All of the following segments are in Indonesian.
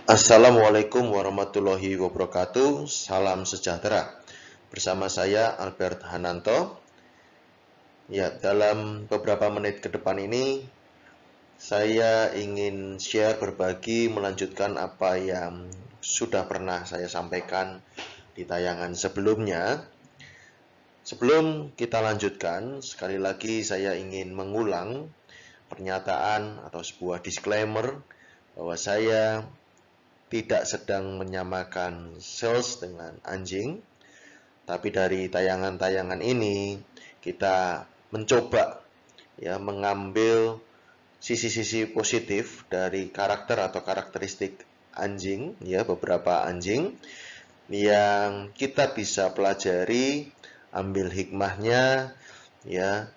Assalamualaikum warahmatullahi wabarakatuh. Salam sejahtera. Bersama saya Albert Hananto. Ya, dalam beberapa menit ke depan ini saya ingin berbagi, melanjutkan apa yang sudah pernah saya sampaikan di tayangan sebelumnya. Sebelum kita lanjutkan, sekali lagi saya ingin mengulang pernyataan atau sebuah disclaimer bahwa saya tidak sedang menyamakan sales dengan anjing, tapi dari tayangan-tayangan ini kita mencoba mengambil sisi-sisi positif dari karakter atau karakteristik anjing, beberapa anjing yang kita bisa pelajari, ambil hikmahnya,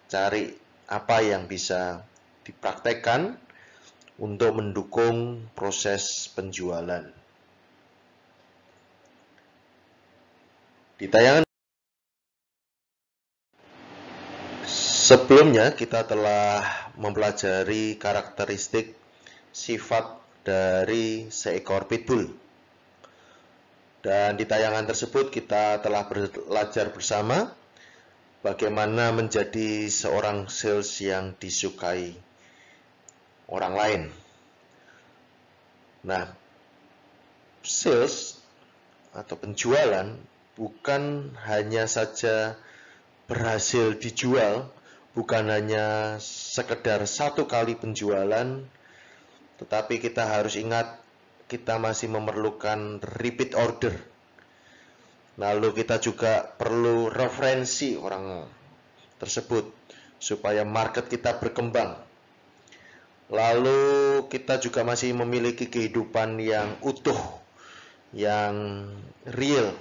cari apa yang bisa dipraktekkan untuk mendukung proses penjualan. Di tayangan sebelumnya kita telah mempelajari karakteristik sifat dari seekor pitbull. Dan di tayangan tersebut kita telah belajar bersama bagaimana menjadi seorang sales yang disukai orang lain. Nah, sales atau penjualan bukan hanya saja berhasil dijual, bukan hanya sekedar satu kali penjualan, tetapi kita harus ingat kita masih memerlukan repeat order. Lalu kita juga perlu referensi orang tersebut supaya market kita berkembang. Lalu kita juga masih memiliki kehidupan yang utuh, yang real,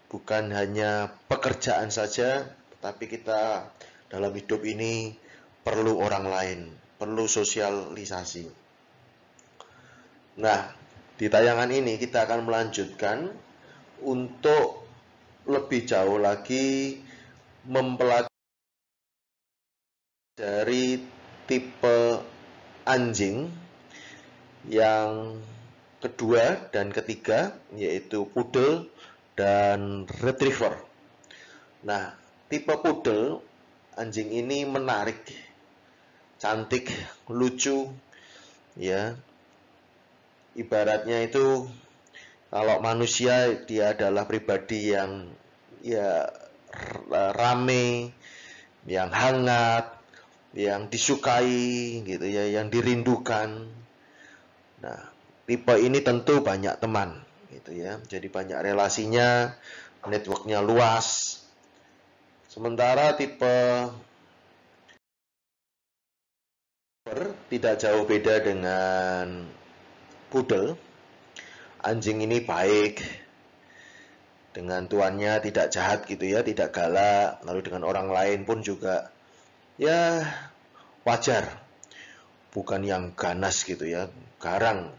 bukan hanya pekerjaan saja, tetapi kita dalam hidup ini perlu orang lain, perlu sosialisasi. Nah, di tayangan ini kita akan melanjutkan untuk lebih jauh lagi mempelajari dari tipe anjing yang kedua dan ketiga, yaitu poodle dan retriever. Nah, tipe poodle, anjing ini menarik, cantik, lucu, ibaratnya itu kalau manusia dia adalah pribadi yang rame, yang hangat, yang disukai gitu yang dirindukan. Nah, tipe ini tentu banyak teman gitu jadi banyak relasinya, networknya luas. Sementara tipe tidak jauh beda dengan poodle. Anjing ini baik dengan tuannya, tidak jahat gitu tidak galak, lalu dengan orang lain pun juga wajar, bukan yang ganas gitu garang.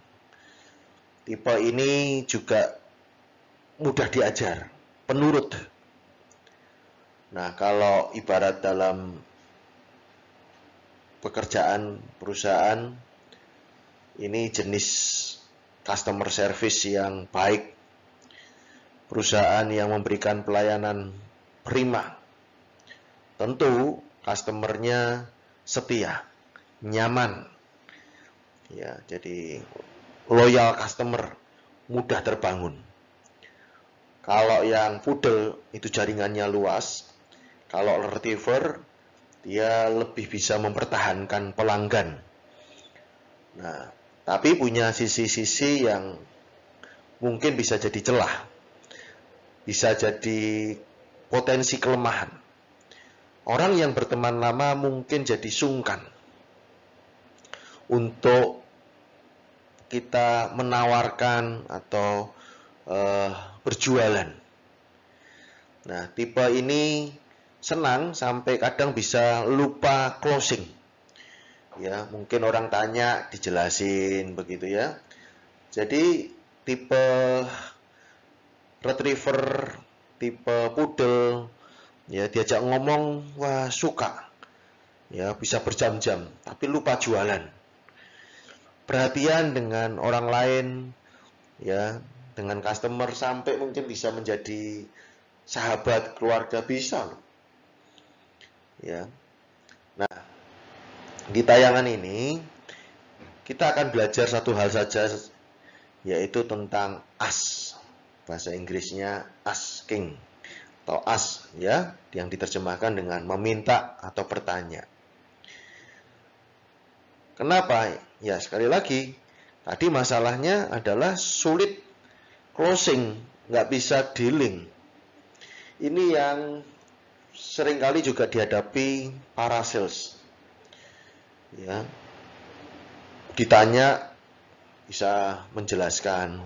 Tipe ini juga mudah diajar, penurut. Nah, kalau ibarat dalam pekerjaan perusahaan, ini jenis customer service yang baik, perusahaan yang memberikan pelayanan prima. Tentu customernya setia, nyaman. Jadi loyal customer, mudah terbangun. Kalau yang poodle itu jaringannya luas, kalau retriever dia lebih bisa mempertahankan pelanggan. Nah, tapi punya sisi-sisi yang mungkin bisa jadi celah, bisa jadi potensi kelemahan. Orang yang berteman lama mungkin jadi sungkan untuk kita menawarkan atau berjualan. Nah, tipe ini senang sampai kadang bisa lupa closing. Mungkin orang tanya dijelasin begitu Jadi tipe retriever, tipe poodle diajak ngomong wah suka. Bisa berjam-jam tapi lupa jualan. Perhatian dengan orang lain, ya, dengan customer sampai mungkin bisa menjadi sahabat keluarga bisa loh. Ya. Nah, di tayangan ini kita akan belajar satu hal saja, yaitu tentang ask. Bahasa Inggrisnya asking atau ask, ya, yang diterjemahkan dengan meminta atau bertanya. Kenapa? Ya, sekali lagi, tadi masalahnya adalah sulit closing, nggak bisa dealing. Ini yang seringkali juga dihadapi para sales. Ya, ditanya bisa menjelaskan,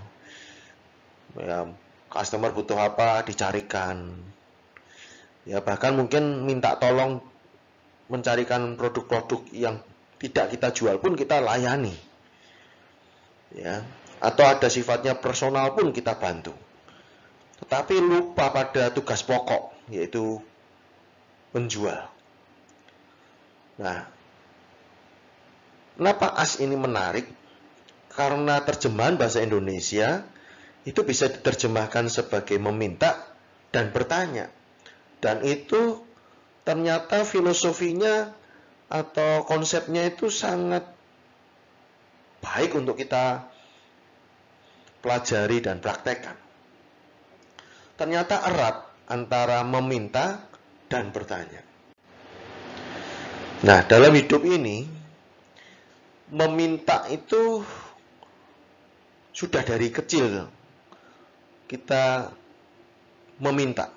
ya, customer butuh apa dicarikan, ya, bahkan mungkin minta tolong mencarikan produk-produk yang tidak kita jual pun kita layani, ya, atau ada sifatnya personal pun kita bantu, tetapi lupa pada tugas pokok, yaitu menjual. Nah, kenapa ask ini menarik? Karena terjemahan bahasa Indonesia itu bisa diterjemahkan sebagai meminta dan bertanya. Dan itu ternyata filosofinya atau konsepnya itu sangat baik untuk kita pelajari dan praktekkan. Ternyata erat antara meminta dan bertanya. Nah, dalam hidup ini, meminta itu sudah dari kecil kita meminta.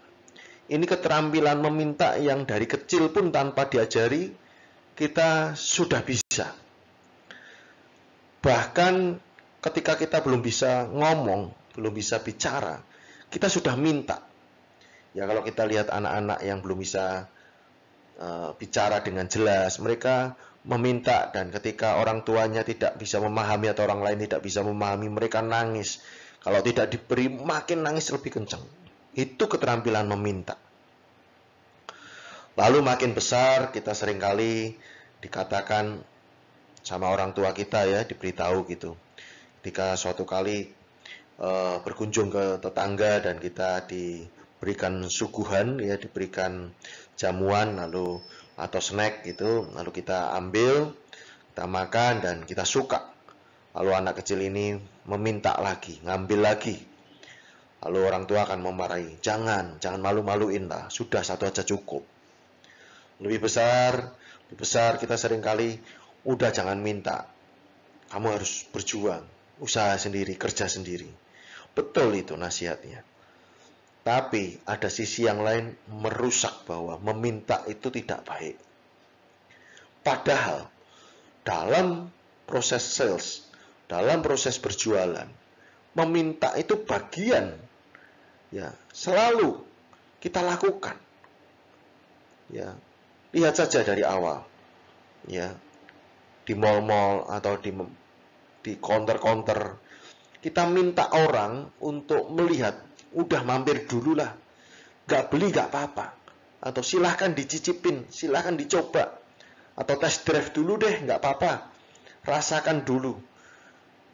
Ini keterampilan meminta yang dari kecil pun tanpa diajari kita sudah bisa. Bahkan ketika kita belum bisa ngomong, belum bisa bicara, kita sudah minta. Ya, kalau kita lihat anak-anak yang belum bisa bicara dengan jelas, mereka meminta, dan ketika orang tuanya tidak bisa memahami atau orang lain tidak bisa memahami, mereka nangis. Kalau tidak diberi, makin nangis lebih kencang. Itu keterampilan meminta. Lalu makin besar, kita seringkali dikatakan sama orang tua kita, ya, diberitahu gitu. Ketika suatu kali berkunjung ke tetangga dan kita diberikan suguhan, ya, diberikan jamuan lalu atau snack gitu, lalu kita ambil, kita makan dan kita suka. Lalu anak kecil ini meminta lagi, ngambil lagi. Lalu orang tua akan memarahi, jangan malu-maluin lah, sudah satu aja cukup. Lebih besar kita seringkali, udah jangan minta, kamu harus berjuang, usaha sendiri, kerja sendiri. Betul itu nasihatnya. Tapi ada sisi yang lain merusak bahwa meminta itu tidak baik. Padahal dalam proses sales, dalam proses berjualan, meminta itu bagian, ya, selalu kita lakukan. Ya, lihat saja dari awal, ya, di mall-mall atau di counter-counter, kita minta orang untuk melihat, udah mampir dulu lah, gak beli gak apa-apa, atau silahkan dicicipin, silahkan dicoba, atau test drive dulu deh, gak apa-apa, rasakan dulu,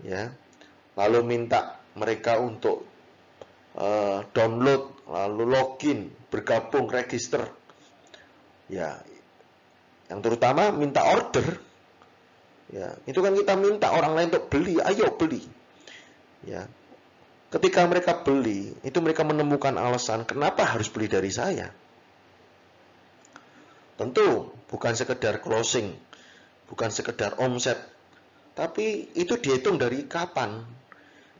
ya. Lalu minta mereka untuk download, lalu login, bergabung, register, ya, yang terutama minta order, ya, itu kan kita minta orang lain untuk beli, ayo beli, ya. Ketika mereka beli, itu mereka menemukan alasan kenapa harus beli dari saya. Tentu bukan sekedar closing, bukan sekedar omset, tapi itu dihitung dari kapan?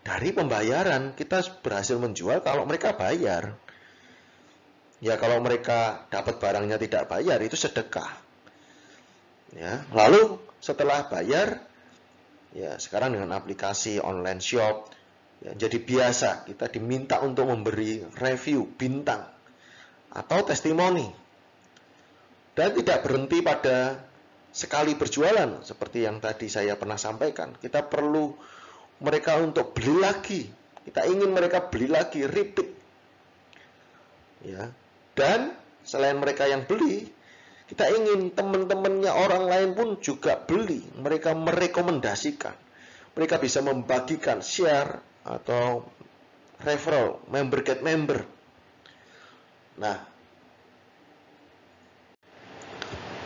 Dari pembayaran. Kita berhasil menjual kalau mereka bayar. Ya, kalau mereka dapat barangnya tidak bayar, itu sedekah. Ya, lalu setelah bayar, ya, sekarang dengan aplikasi online shop, ya, jadi biasa kita diminta untuk memberi review bintang atau testimoni. Dan tidak berhenti pada sekali berjualan, seperti yang tadi saya pernah sampaikan. Kita perlu mereka untuk beli lagi. Kita ingin mereka beli lagi, repeat. Ya. Dan selain mereka yang beli, kita ingin teman-temannya orang lain pun juga beli. Mereka merekomendasikan. Mereka bisa membagikan, share, atau referral, member get member. Nah,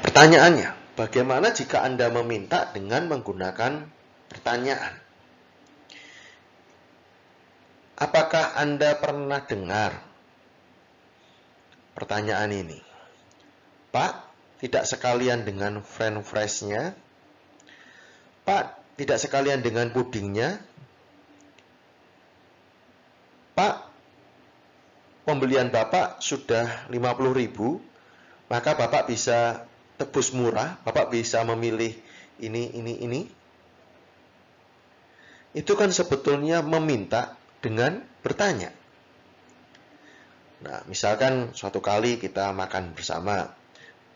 pertanyaannya, bagaimana jika Anda meminta dengan menggunakan pertanyaan? Apakah Anda pernah dengar pertanyaan ini? Pak, tidak sekalian dengan french fries-nya? Pak, tidak sekalian dengan pudingnya? Pak, pembelian Bapak sudah 50.000, maka Bapak bisa tebus murah, Bapak bisa memilih ini. Itu kan sebetulnya meminta dengan bertanya. Nah, misalkan suatu kali kita makan bersama,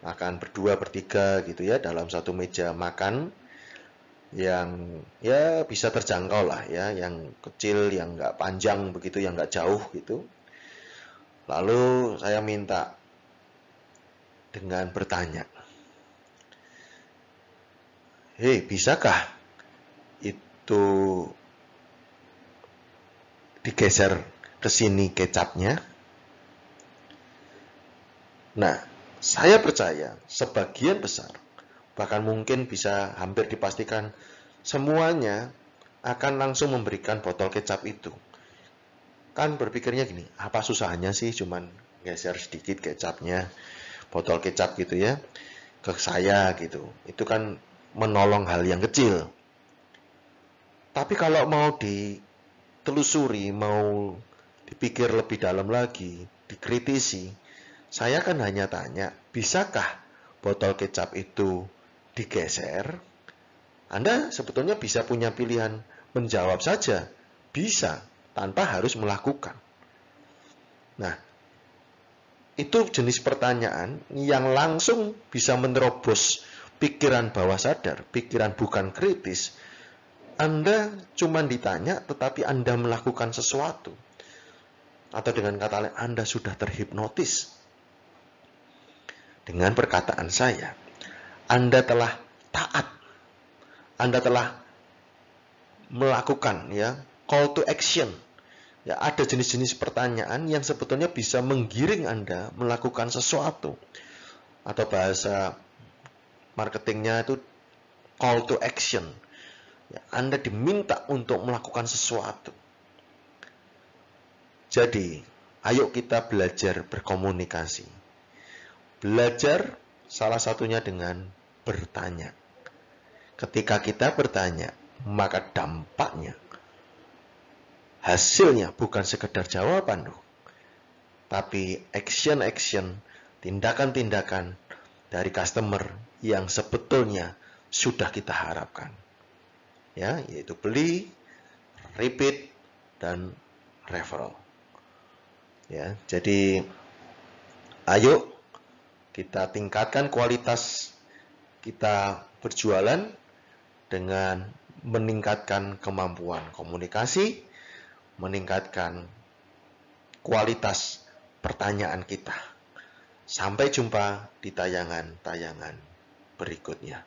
makan berdua, bertiga gitu ya, dalam satu meja makan yang ya bisa terjangkau lah ya, yang kecil, yang nggak panjang begitu, yang nggak jauh gitu. Lalu saya minta dengan bertanya, hei, bisakah itu digeser ke sini kecapnya? Nah, saya percaya sebagian besar, bahkan mungkin bisa hampir dipastikan semuanya akan langsung memberikan botol kecap itu. Kan berpikirnya gini, apa susahnya sih cuman geser sedikit kecapnya, botol kecap gitu ya, ke saya gitu. Itu kan menolong hal yang kecil. Tapi kalau mau ditelusuri, mau dipikir lebih dalam lagi, dikritisi, saya kan hanya tanya, bisakah botol kecap itu digeser? Anda sebetulnya bisa punya pilihan menjawab saja, bisa, tanpa harus melakukan. Nah, itu jenis pertanyaan yang langsung bisa menerobos pikiran bawah sadar, pikiran bukan kritis. Anda cuma ditanya, tetapi Anda melakukan sesuatu. Atau dengan kata lain, Anda sudah terhipnotis. Dengan perkataan saya, Anda telah taat. Anda telah melakukan ya call to action. Ya, ada jenis-jenis pertanyaan yang sebetulnya bisa menggiring Anda melakukan sesuatu. Atau bahasa marketingnya itu call to action. Ya, Anda diminta untuk melakukan sesuatu. Jadi, ayo kita belajar berkomunikasi. Belajar salah satunya dengan bertanya. Ketika kita bertanya, maka dampaknya, hasilnya bukan sekedar jawaban, tapi action-action, tindakan-tindakan dari customer yang sebetulnya sudah kita harapkan. Ya, yaitu beli, repeat, dan referral. Ya, jadi ayo kita tingkatkan kualitas kita berjualan dengan meningkatkan kemampuan komunikasi, meningkatkan kualitas pertanyaan kita. Sampai jumpa di tayangan-tayangan berikutnya.